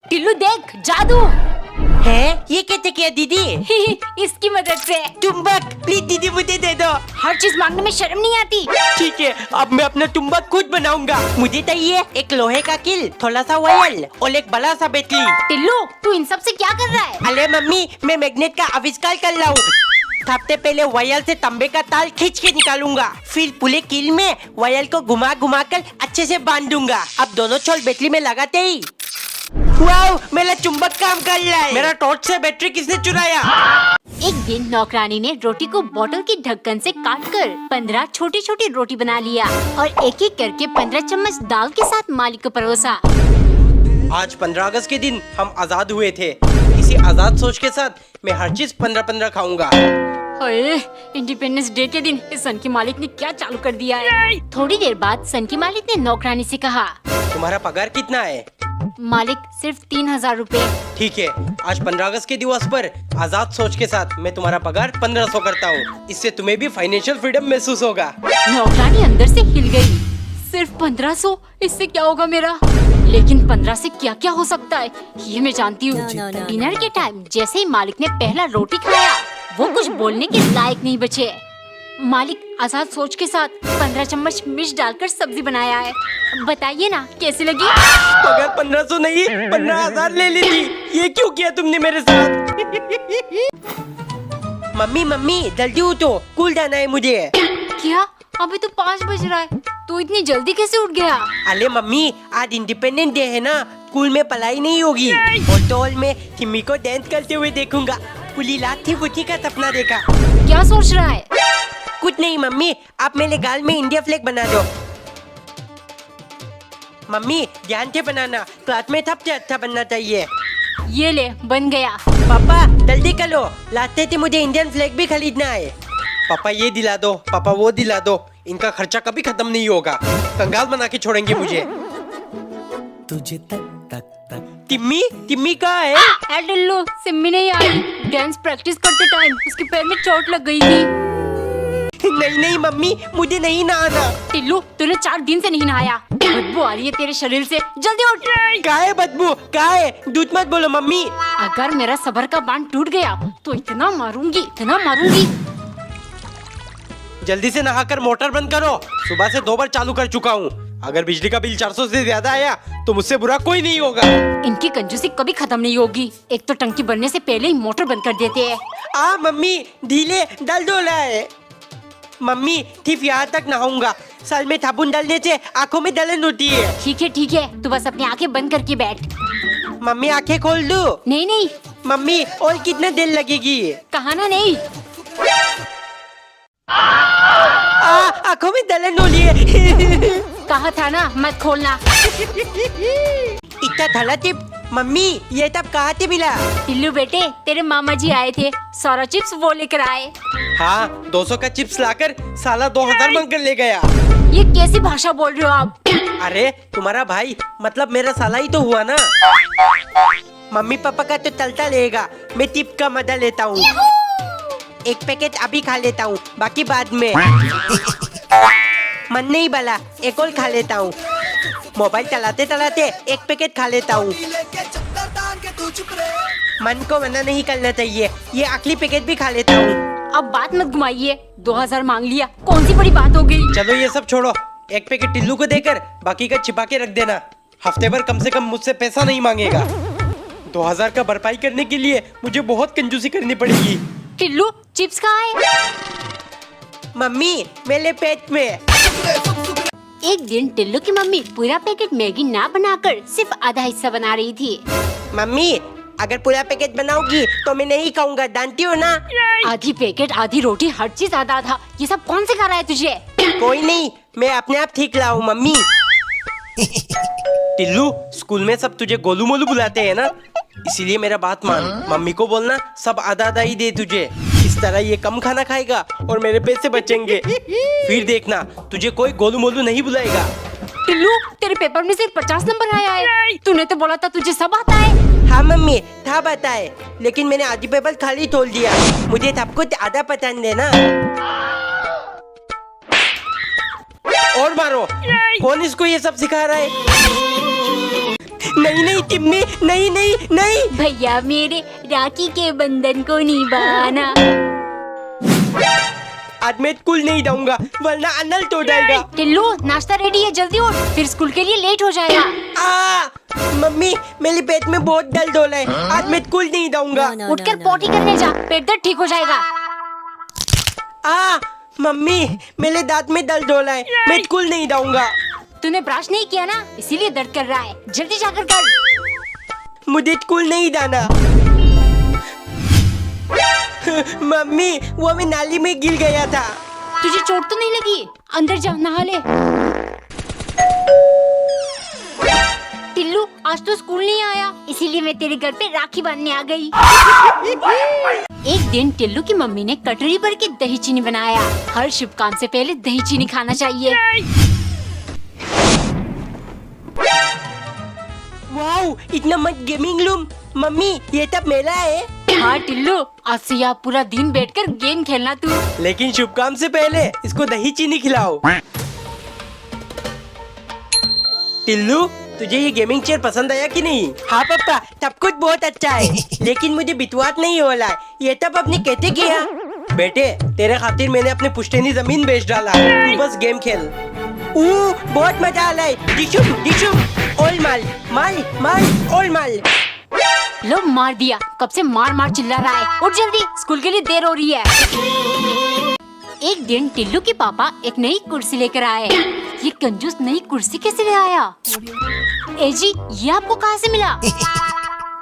टिल्लू देख जादू है ये कैसे किया दीदी? इसकी मदद से चुंबक प्लीज दीदी मुझे दे दो। हर चीज मांगने में शर्म नहीं आती। ठीक है अब मैं अपना चुंबक खुद बनाऊंगा। मुझे चाहिए एक लोहे का किल, थोड़ा सा वायल और एक बड़ा सा बैटरी। टिल्लू तू इन सब से क्या कर रहा है? अरे मम्मी मैं मैग्नेट का आविष्कार कर रहा हूँ। हफ्ते पहले वायल से तांबे का तार खींच के निकालूंगा, फिर पूरे किल में वायल को घुमा घुमा कर अच्छे से बांध दूंगा। अब दोनों छोल बैटरी में लगाते ही वाओ मेरा चुंबक काम कर रहा है। मेरा टॉर्च से बैटरी किसने चुराया? एक दिन नौकरानी ने रोटी को बोतल की ढक्कन से काटकर 15 छोटी छोटी रोटी बना लिया और एक एक करके 15 चम्मच दाल के साथ मालिक को परोसा। आज 15 अगस्त के दिन हम आजाद हुए थे। इसी आजाद सोच के साथ मैं हर चीज 15-15 खाऊंगा। इंडिपेंडेंस डे के दिन इस सन के मालिक ने क्या चालू कर दिया है। थोड़ी देर बाद सन के मालिक ने नौकरानी से कहा, तुम्हारा पगार कितना है? मालिक सिर्फ 3000 रुपए। ठीक है आज 15 अगस्त के दिवस पर आजाद सोच के साथ मैं तुम्हारा पगार 1500 करता हूँ। इससे तुम्हें भी फाइनेंशियल फ्रीडम महसूस होगा। नौकरानी अंदर से हिल गई। सिर्फ 1500, इससे क्या होगा मेरा? लेकिन 15 से क्या क्या हो सकता है ये मैं जानती हूँ। डिनर के टाइम जैसे ही मालिक ने पहला रोटी खाया वो कुछ बोलने के लायक नहीं बचे। मालिक आजाद सोच के साथ 15 चम्मच मिर्च डालकर सब्जी बनाया है। बताइए ना कैसी लगी? पगार 1500 नहीं 15,000 ले ली थी। ये क्यों किया तुमने मेरे साथ? मम्मी मम्मी जल्दी उठो, स्कूल जाना है मुझे। क्या अभी तो 5 बज रहा है, तू इतनी जल्दी कैसे उठ गया? अरे मम्मी आज इंडिपेंडेंस डे है ना, स्कूल में पढ़ाई नहीं होगी और तो और मैं टिम्मी को डांस करते हुए देखूंगा। पूरी रात थी बुची का सपना देखा। क्या सोच रहा है? कुछ नहीं मम्मी, आप मेरे गाल में इंडिया फ्लैग बना दो। मम्मी ध्यान से बनाना, क्लास में सबसे अच्छा बनना चाहिए। ये ले बन गया। पापा जल्दी करो, लाते थे मुझे इंडियन फ्लैग भी खरीदना है। पापा ये दिला दो, पापा वो दिला दो, इनका खर्चा कभी खत्म नहीं होगा। कंगाल बना के छोड़ेंगे मुझे। तुझे तक तक तक टिम्मी टिम्मी कहाँ है? टिल्लू सिम्मी नहीं आई। डांस प्रैक्टिस करते टाइम उसके पैर में चोट लग गई थी। नहीं नहीं मम्मी मुझे नहीं नहाना। टिल्लू तूने 4 दिन से नहीं नहाया, बदबू आ रही है तेरे शरीर से, जल्दी उठ। कहाँ है बदबू, कहाँ है? दूध मत बोलो मम्मी। अगर मेरा सबर का बांध टूट गया तो इतना मारूंगी इतना मारूंगी। जल्दी से नहाकर मोटर बंद करो, सुबह से 2 बार चालू कर चुका हूँ। अगर बिजली का बिल 400 से ज्यादा आया तो मुझसे बुरा कोई नहीं होगा। इनकी कंजूसी कभी खत्म नहीं होगी। एक तो टंकी भरने से पहले ही मोटर बंद कर देते हैं। मम्मी ढीले डाल दो है। मम्मी सिर्फ यहाँ तक नहाऊंगा, साल में साबुन डालने से आँखों में जलन होती है। ठीक है तू बस अपनी आंखें बंद करके बैठ। मम्मी आंखें खोल दो। नहीं मम्मी और कितना देर लगेगी? कहा ना नहीं। आँखों में जलन हो रही है। कहा था ना मत खोलना। इतना थला टिप। मम्मी ये तब कहाँ से मिला? टिल्लू बेटे तेरे मामा जी आए थे, सारा चिप्स वो लेकर आए। हाँ 200 का चिप्स लाकर साला 2000 मांग कर ले गया। ये कैसी भाषा बोल रहे हो आप? अरे तुम्हारा भाई मतलब मेरा साला ही तो हुआ ना। मम्मी पापा का तो चलता रहेगा, मैं टिप का मजा लेता हूँ। एक पैकेट अभी खा लेता हूँ, बाकी बाद में। मन नहीं भला, एक और खा लेता हूँ। मोबाइल चलाते चलाते एक पैकेट खा लेता हूँ। मन को मना नहीं करना चाहिए, ये आखिरी पैकेट भी खा लेता हूँ। अब बात मत घुमाइए, 2000 मांग लिया, कौन सी बड़ी बात हो गई? चलो ये सब छोड़ो, एक पैकेट टिल्लू को देकर बाकी का छिपा के रख देना। हफ्ते भर कम से कम मुझसे पैसा नहीं मांगेगा। 2000 का भरपाई करने के लिए मुझे बहुत कंजूसी करनी पड़ेगी। टिल्लू चिप्स कहाँ है? मम्मी मेरे पेट में। एक दिन टिल्लू की मम्मी पूरा पैकेट मैगी ना बनाकर सिर्फ आधा हिस्सा बना रही थी। मम्मी अगर पूरा पैकेट बनाओगी तो मैं नहीं खाऊंगा, जानती हो ना। आधी पैकेट आधी रोटी हर चीज आधा आधा, ये सब कौन सिखा रहा है तुझे? कोई नहीं, मैं अपने आप ठीक लाऊं मम्मी। टिल्लू स्कूल में सब तुझे गोलू मोलू बुलाते हैं ना, इसीलिए मेरा बात मान। मम्मी को बोलना सब आधा आधा ही दे तुझे। इस तरह ये कम खाना खाएगा और मेरे पैसे बचेंगे। फिर देखना तुझे कोई गोलू मोलू नहीं बुलाएगा। टिल्लू तेरे पेपर में सिर्फ 50 नंबर आया है, तूने तो बोला था तुझे सब आता है। हाँ मम्मी था बताए, लेकिन मैंने आधी पेपर खाली तोड़ दिया। मुझे सब कुछ आधा पसंद है ना। और मारो, कौन इसको ये सब सिखा रहा है? नहीं नहीं टिम्मी, नहीं नहीं नहीं। भैया मेरे, राखी के बंधन को निभाना। आज मैं स्कूल नहीं जाऊंगा वरना अनल्ट हो जाएगा। टिल्लू, नाश्ता रेडी है, जल्दी उठ, फिर स्कूल के लिए लेट हो जाएगा। मम्मी मेरे पेट में बहुत दर्द हो रहा है, आज मैं स्कूल नहीं जाऊंगा। उठकर पॉटी करने जा, पेट दर्द ठीक हो जाएगा। मम्मी मेरे दांत में दर्द हो रहा है, मैं स्कूल नहीं जाऊंगा। तूने ब्रश नहीं किया ना, इसीलिए दर्द कर रहा है, जल्दी जाकर कर। मुझे स्कूल नहीं जाना। मम्मी वो मैं नाली में गिर गया था। तुझे चोट तो नहीं लगी? अंदर जा, नहा ले। टिल्लू, आज तो स्कूल नहीं आया, इसीलिए मैं तेरे घर पे राखी बांधने आ गई। एक दिन टिल्लू की मम्मी ने कटोरी भर के दही चीनी बनाया। हर शुभ काम से पहले दही चीनी खाना चाहिए। वाओ, इतना मत गेमिंग रूम। मम्मी ये तब मेरा है। हाँ टिल्लू, आज से यहाँ पूरा दिन बैठकर गेम खेलना तू। लेकिन शुभ काम से पहले इसको दही चीनी खिलाओ। टिल्लू तुझे ये गेमिंग चेयर पसंद आया कि नहीं? हाँ पापा, सब कुछ बहुत अच्छा है, लेकिन मुझे विश्वास नहीं हो रहा है, ये तब आपने कैसे किया? बेटे तेरे खातिर मैंने अपने पुश्तैनी जमीन बेच डाला, तू बस गेम खेल। बहुत मजा आ रहा है। डिशुम डिशुम, ओल माल माल माल, ओल माल। लो, मार दिया। कब से मार मार चिल्ला रहा है, उठ जल्दी, स्कूल के लिए देर हो रही है। एक दिन टिल्लू के पापा एक नई कुर्सी लेकर आए। ये कंजूस नई कुर्सी कैसे ले आया? ए जी, ये आपको कहाँ से मिला?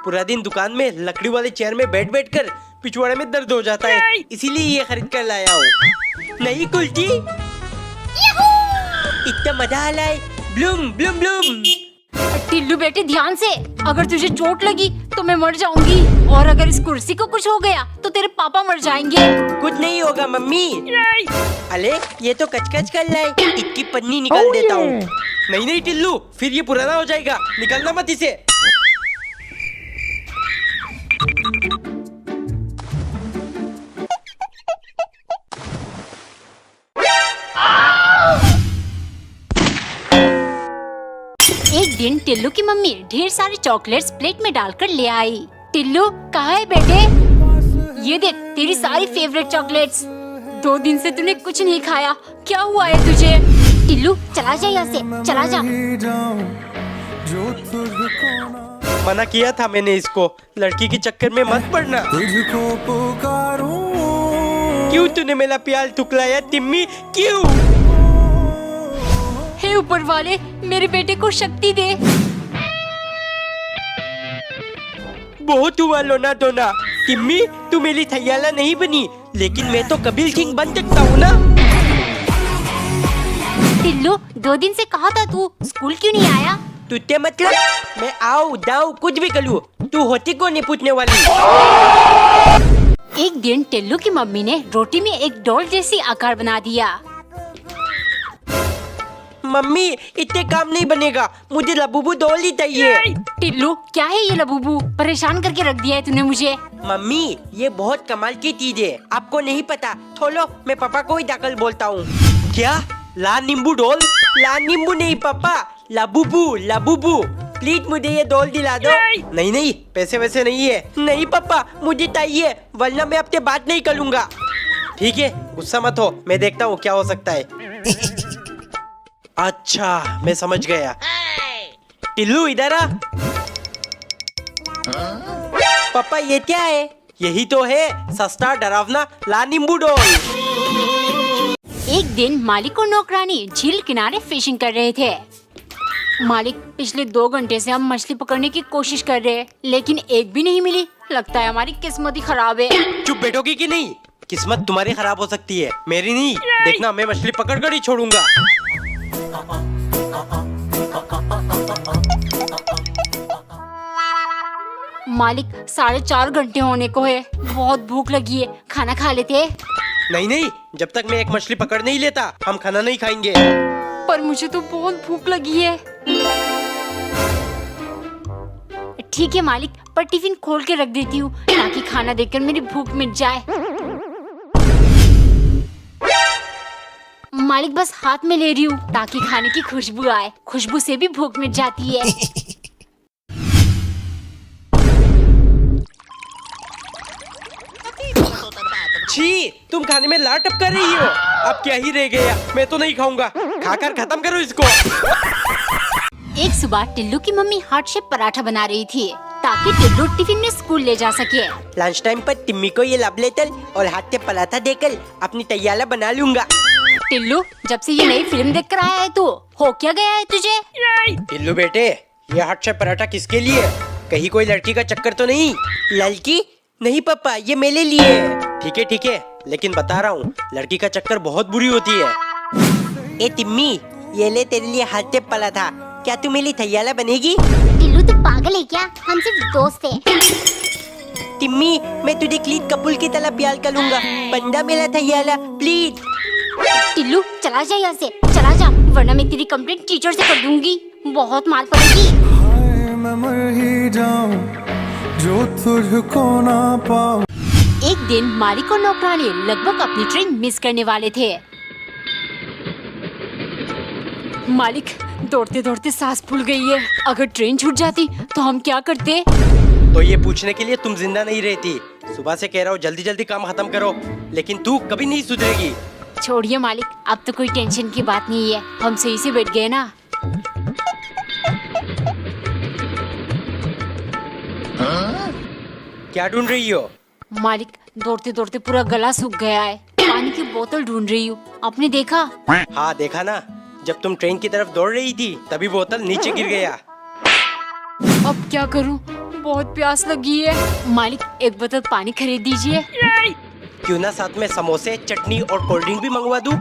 पूरा दिन दुकान में लकड़ी वाले चेयर में बैठ बैठ कर पिछवाड़े में दर्द हो जाता है, इसीलिए ये खरीद कर लाया हूँ। नई कुर्सी, इतना मजा आ रहा है। Bloom Bloom Bloom. टिल्लू बेटे, ध्यान से, अगर तुझे चोट लगी तो मैं मर जाऊंगी, और अगर इस कुर्सी को कुछ हो गया तो तेरे पापा मर जाएंगे। कुछ नहीं होगा मम्मी। अरे ये तो कचकच कर रहा है, इसकी पन्नी निकाल देता हूँ। नहीं नहीं टिल्लू, फिर ये पुराना हो जाएगा, निकालना मत इसे। एक दिन टिल्लू की मम्मी ढेर सारे चॉकलेट्स प्लेट में डालकर ले आई। टिल्लू, कहाँ है बेटे? ये देख, तेरी सारी फेवरेट चॉकलेट्स। 2 दिन से तूने कुछ नहीं खाया, क्या हुआ है तुझे? टिल्लू, चला जा यहाँ से, चला जा। मना किया था मैंने इसको, लड़की के चक्कर में मत पड़ना। क्यों तूने मेरा प्यार ठुकराया टिम्मी, क्यों? हे ऊपर वाले, मेरे बेटे को शक्ति दे। बहुत हुआ लोना धोना। टिम्मी तू मेरी थैयाला नहीं बनी, लेकिन मैं तो कबीर सिंह बन सकता हूँ ना। टिल्लू, 2 दिन से कहा था तू स्कूल क्यों नहीं आया? तुझे मतलब मैं आऊँ जाऊँ कुछ भी करूँ, तू होती को नहीं पूछने वाली। एक दिन टिल्लू की मम्मी ने रोटी में एक डॉल जैसी आकार बना दिया। मम्मी इतने काम नहीं बनेगा, मुझे लबूबू डॉल ही चाहिए। टिल्लू, क्या है ये लबूबू? परेशान करके रख दिया है तूने मुझे। मम्मी ये बहुत कमाल की चीज है, आपको नहीं पता। थोलो मैं पापा को ही दाखिल बोलता हूँ। क्या? ला नींबू डॉल? ला नींबू नहीं पापा, लबूबू लबूबू। प्लीज मुझे ये डॉल दिला दो। नहीं नहीं, पैसे वैसे नहीं है। नहीं पापा मुझे चाहिए, वरना मैं आपसे बात नहीं करूँगा। ठीक है, गुस्सा मत हो, मैं देखता हूँ क्या हो सकता है। अच्छा मैं समझ गया। टिल्लू इधर आ। पापा ये क्या है? यही तो है सस्ता डरावना ला नींबू डॉल। एक दिन मालिक और नौकरानी झील किनारे फिशिंग कर रहे थे। मालिक, पिछले 2 घंटे से हम मछली पकड़ने की कोशिश कर रहे हैं, लेकिन एक भी नहीं मिली। लगता है हमारी किस्मत ही खराब है। चुप बैठोगी कि नहीं? किस्मत तुम्हारी खराब हो सकती है, मेरी नहीं। देखना मैं मछली पकड़ कर ही छोड़ूंगा। मालिक, 4.5 घंटे होने को है, बहुत भूख लगी है, खाना खा लेते हैं। नहीं नहीं, जब तक मैं एक मछली पकड़ नहीं लेता हम खाना नहीं खाएंगे। पर मुझे तो बहुत भूख लगी है। ठीक है मालिक, पर टिफिन खोल के रख देती हूँ ताकि खाना देखकर मेरी भूख मिट जाए। मालिक, बस हाथ में ले रही हूँ ताकि खाने की खुशबू आए, खुशबू से भी भूख मिट जाती है। छी, तुम खाने में लार टपका रही हो। अब क्या ही रह गया, मैं तो नहीं खाऊंगा। खाकर खत्म करो इसको। एक सुबह टिल्लू की मम्मी हार्ट शेप पराठा बना रही थी ताकि टिल्लू टिफिन में स्कूल ले जा सके। लंच टाइम पर टिम्मी को ये लब लेटल और हाथ से पराठा देकर अपनी तैयारा बना लूंगा। टिल्लू, जब से ये नई फिल्म देख कर आया है तू, हो क्या गया है तुझे? टिल्लू बेटे, ये हाथ से पराठा किसके लिए? कहीं कोई लड़की का चक्कर तो नहीं? लड़की नहीं पापा, ये मेरे लिए है। ठीक है, लेकिन बता रहा हूँ, लड़की का चक्कर बहुत बुरी होती है। ए टिम्मी, ये ले तेरे लिए हाथ से पराठा। क्या तू मेरी तैयारा बनेगी? टिल्लू तू पागल है क्या? हम सिर्फ दोस्त हैं। टिम्मी, मैं तुझे क्लीन कपूर की तरह प्यार करूंगा। बंदा मेरा तैयारा प्लीज। टिल्लू चला जा यहाँ से, चला जा, वरना मैं तेरी कंप्लेंट टीचर से कर दूंगी। बहुत मार पड़ेगी। हाय मैं मर ही जाऊं जो तुझको ना पाऊं। एक दिन मालिक और नौकरानी लगभग अपनी ट्रेन मिस करने वाले थे। मालिक, दौड़ते दौड़ते सांस फूल गई है। अगर ट्रेन छूट जाती तो हम क्या करते? तो ये पूछने के लिए तुम जिंदा नहीं रहती। सुबह से कह रहा हूँ जल्दी जल्दी काम खत्म करो, लेकिन तू कभी नहीं सुधरेगी। छोड़िए मालिक, अब तो कोई टेंशन की बात नहीं है। हम सही से बैठ गए ना। क्या ढूंढ रही हो? मालिक, दौड़ते दौड़ते पूरा गला सूख गया है। पानी की बोतल ढूंढ रही हूँ। आपने देखा? हाँ देखा ना, जब तुम ट्रेन की तरफ दौड़ रही थी तभी बोतल नीचे गिर गया। अब क्या करूँ? बहुत प्यास लगी है। मालिक, एक बोतल पानी खरीद दीजिए। क्यों ना साथ में समोसे, चटनी और कोल्ड ड्रिंक भी मंगवा दूं?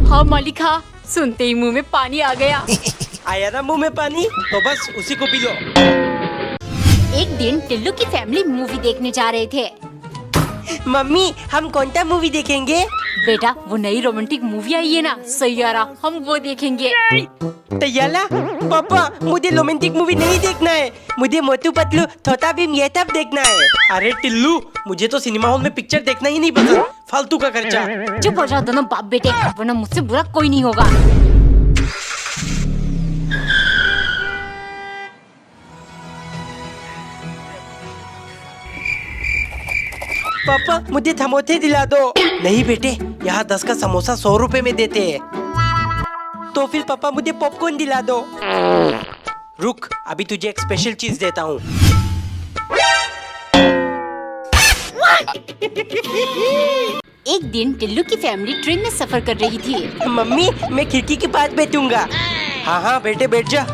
हाँ मालिक, हाँ। सुनते ही मुंह में पानी आ गया। आया ना मुंह में पानी, तो बस उसी को पी लो। एक दिन टिल्लू की फैमिली मूवी देखने जा रहे थे। मम्मी, हम कौन सा मूवी देखेंगे? बेटा, वो नई रोमांटिक मूवी आई है ना, सैयारा, हम वो देखेंगे। तैयारा? पापा, मुझे रोमांटिक मूवी नहीं देखना है। मुझे मोटू पतलू, छोटा भीम ये सब देखना है। अरे टिल्लू, मुझे तो सिनेमा हॉल में पिक्चर देखना ही नहीं पसंद। फालतू का खर्चा। चुप हो जाओ दोनों बाप बेटे, वरना मुझसे बुरा कोई नहीं होगा। पापा, मुझे समोसे दिला दो। नहीं बेटे, यहाँ 10 का समोसा 100 रुपए में देते हैं। तो फिर पापा मुझे पॉपकॉर्न दिला दो। रुक, अभी तुझे एक स्पेशल चीज देता हूँ। एक दिन टिल्लू की फैमिली ट्रेन में सफर कर रही थी। मम्मी, मैं खिड़की के पास बैठूंगा। हाँ हाँ बेटे, बैठ जा।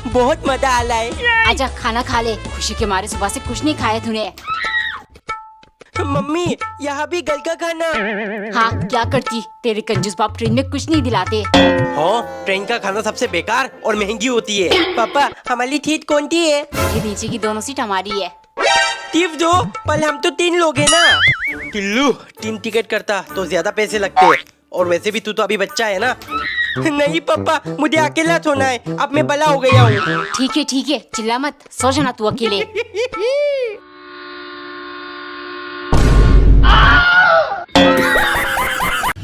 बहुत मजा आ रहा है। आजा, खाना खा ले। खुशी के मारे सुबह से कुछ नहीं खाया तूने। मम्मी, यहाँ भी घर का खाना। हाँ, क्या करती, तेरे कंजूस बाप ट्रेन में कुछ नहीं दिलाते। हाँ, ट्रेन का खाना सबसे बेकार और महंगी होती है। पापा, हमारी सीट कौन सी है? ये नीचे की दोनों सीट हमारी है। टिप दो, पर हम तो 3 लोग हैं ना। टिल्लू, 3 टिकट करता तो ज्यादा पैसे लगते, और वैसे भी तू तो अभी बच्चा है ना। नहीं पापा, मुझे अकेला सोना है। अब मैं बड़ा हो गया हूँ। ठीक है, चिल्ला मत, सो जाना तू अकेले।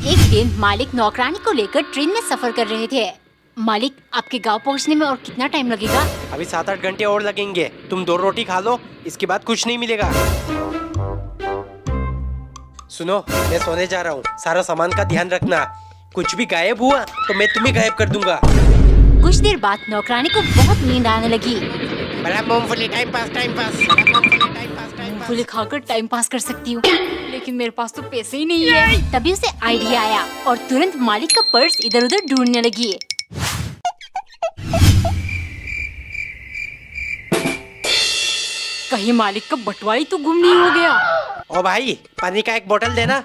एक दिन मालिक नौकरानी को लेकर ट्रेन में सफर कर रहे थे। मालिक, आपके गांव पहुंचने में और कितना टाइम लगेगा? अभी 7-8 घंटे और लगेंगे। तुम 2 रोटी खा लो, इसके बाद कुछ नहीं मिलेगा। सुनो, मैं सोने जा रहा हूँ। सारा सामान का ध्यान रखना। कुछ भी गायब हुआ तो मैं तुम्हें गायब कर दूंगा। कुछ देर बाद नौकरानी को बहुत नींद आने लगी। बड़ा मूंगफली, टाइम पास। मूंगफली खाकर टाइम पास कर सकती हूँ, लेकिन मेरे पास तो पैसे ही नहीं है। तभी उसे आइडिया आया और तुरंत मालिक का पर्स इधर उधर ढूंढने लगी। कहीं मालिक का बटुआ ही तो गुम नहीं हो गया। ओ भाई, पानी का एक बोतल देना।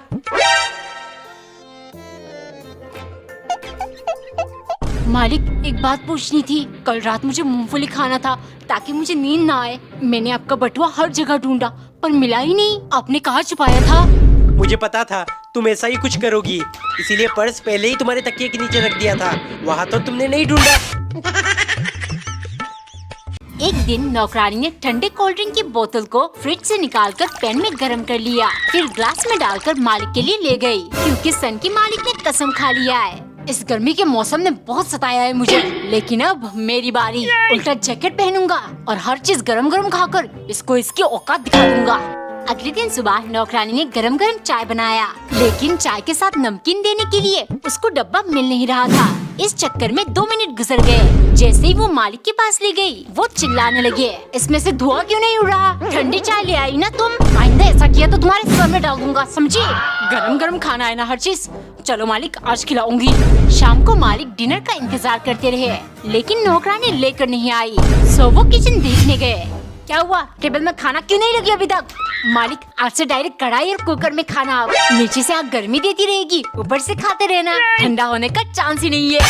मालिक, एक बात पूछनी थी। कल रात मुझे मूंगफली खाना था ताकि मुझे नींद ना आए। मैंने आपका बटुआ हर जगह ढूंढा पर मिला ही नहीं। आपने कहाँ छुपाया था? मुझे पता था तुम ऐसा ही कुछ करोगी, इसीलिए पर्स पहले ही तुम्हारे तकिए के नीचे रख दिया था। वहाँ तो तुमने नहीं ढूंढा। एक दिन नौकरानी ने ठंडे कोल्ड ड्रिंक की बोतल को फ्रिज से निकालकर पैन में गर्म कर लिया, फिर ग्लास में डालकर मालिक के लिए ले गई, क्योंकि सन की मालिक ने कसम खा लिया है। इस गर्मी के मौसम ने बहुत सताया है मुझे, लेकिन अब मेरी बारी। उल्टा जैकेट पहनूंगा और हर चीज गरम गरम खाकर इसको इसकी औकात दिखा दूंगा। अगले दिन सुबह नौकरानी ने गरम गरम चाय बनाया, लेकिन चाय के साथ नमकीन देने के लिए उसको डब्बा मिल नहीं रहा था। इस चक्कर में 2 मिनट गुजर गए। जैसे ही वो मालिक के पास ले गई, वो चिल्लाने लगे, इसमें से धुआं क्यों नहीं उड़ रहा? ठंडी चाय ले आई ना तुम, आइंदा ऐसा किया तो तुम्हारे सर में डाल दूंगा, समझी? गरम गरम खाना है ना हर चीज। चलो मालिक, आज खिलाऊंगी। शाम को मालिक डिनर का इंतजार करते रहे, लेकिन नौकरानी लेकर नहीं आई। सो वो किचन देखने गए। क्या हुआ, टेबल में खाना क्यों नहीं लगी अभी तक? मालिक, आज से डायरेक्ट कढ़ाई और कुकर में खाना। नीचे से आग गर्मी देती रहेगी, ऊपर से खाते रहना, ठंडा होने का चांस ही नहीं है।